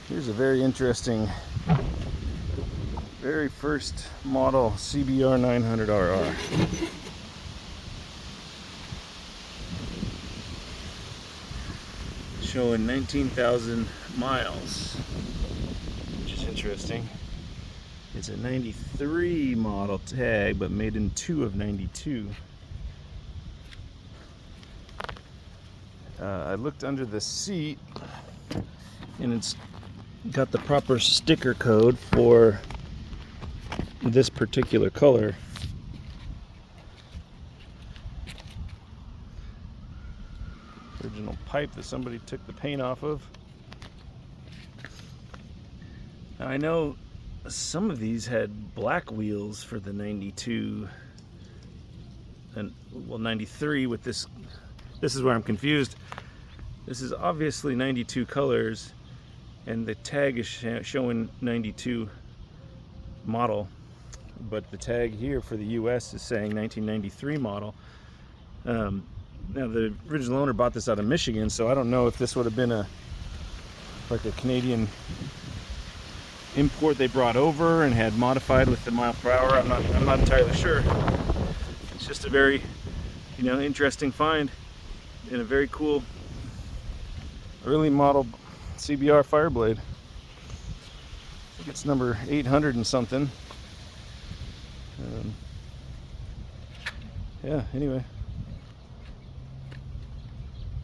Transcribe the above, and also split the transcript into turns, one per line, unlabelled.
Here's a very interesting, very first model CBR900RR. Showing 19,000 miles, which is interesting. It's a 93 model tag, but made in 2 of 92. I looked under the seat, and it's got the proper sticker code for this particular color. Original pipe that somebody took the paint off of. Now, I know some of these had black wheels for the 92 and, well, 93 with this. This is where I'm confused. This is obviously 92 colors, and the tag is showing 92 model, but the tag here for the US is saying 1993 model. Now, the original owner bought this out of Michigan, so I don't know if this would have been like a Canadian import they brought over and had modified with the mile per hour. I'm not entirely sure. It's just a very, interesting find in a very cool early model CBR fireblade. I think it's number 800 and something. Yeah, anyway.